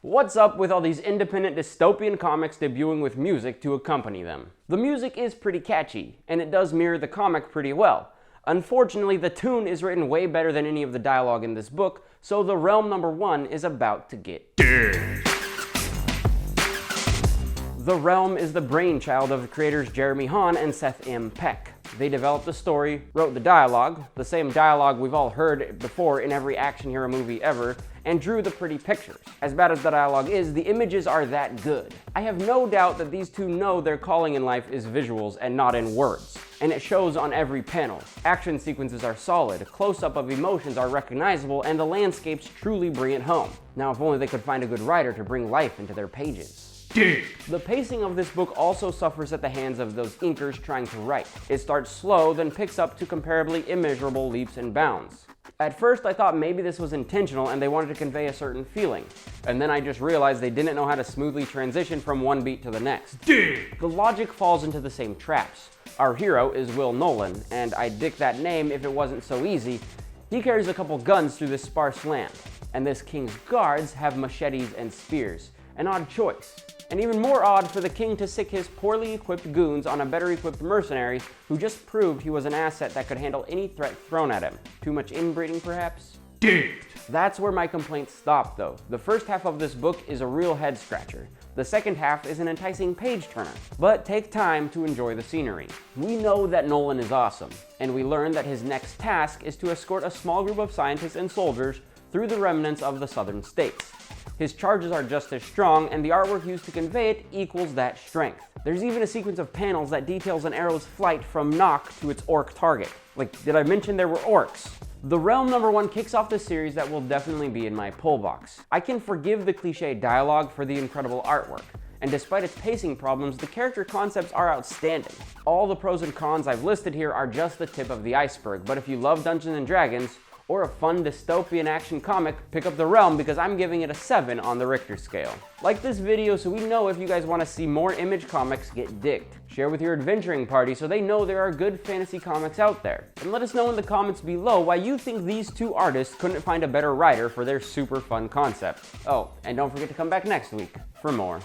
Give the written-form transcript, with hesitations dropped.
What's up with all these independent dystopian comics debuting with music to accompany them? The music is pretty catchy, and it does mirror the comic pretty well. Unfortunately, the tune is written way better than any of the dialogue in this book, so the Realm #1 is about to get dead. The Realm is the brainchild of the creators Jeremy Hahn and Seth M. Peck. They developed the story, wrote the dialogue, the same dialogue we've all heard before in every action hero movie ever, and drew the pretty pictures. As bad as the dialogue is, the images are that good. I have no doubt that these two know their calling in life is visuals and not in words, and it shows on every panel. Action sequences are solid, close-up of emotions are recognizable, and the landscapes truly bring it home. Now if only they could find a good writer to bring life into their pages. The pacing of this book also suffers at the hands of those inkers trying to write. It starts slow, then picks up to comparably immeasurable leaps and bounds. At first I thought maybe this was intentional and they wanted to convey a certain feeling. And then I just realized they didn't know how to smoothly transition from one beat to the next. The logic falls into the same traps. Our hero is Will Nolan, and I'd dick that name if it wasn't so easy. He carries a couple guns through this sparse land, and this king's guards have machetes and spears. An odd choice. And even more odd for the king to sick his poorly equipped goons on a better equipped mercenary who just proved he was an asset that could handle any threat thrown at him. Too much inbreeding, perhaps? That's where my complaints stop, though. The first half of this book is a real head scratcher. The second half is an enticing page turner. But take time to enjoy the scenery. We know that Nolan is awesome, and we learn that his next task is to escort a small group of scientists and soldiers through the remnants of the southern states. His charges are just as strong, and the artwork used to convey it equals that strength. There's even a sequence of panels that details an arrow's flight from Nock to its orc target. Like, did I mention there were orcs? The Realm #1 kicks off the series that will definitely be in my pull box. I can forgive the cliche dialogue for the incredible artwork, and despite its pacing problems, the character concepts are outstanding. All the pros and cons I've listed here are just the tip of the iceberg, but if you love Dungeons & Dragons, or a fun dystopian action comic, pick up The Realm because I'm giving it a 7 on the Richter scale. Like this video so we know if you guys want to see more Image comics get dicked. Share with your adventuring party so they know there are good fantasy comics out there. And let us know in the comments below why you think these two artists couldn't find a better writer for their super fun concept. Oh, and don't forget to come back next week for more.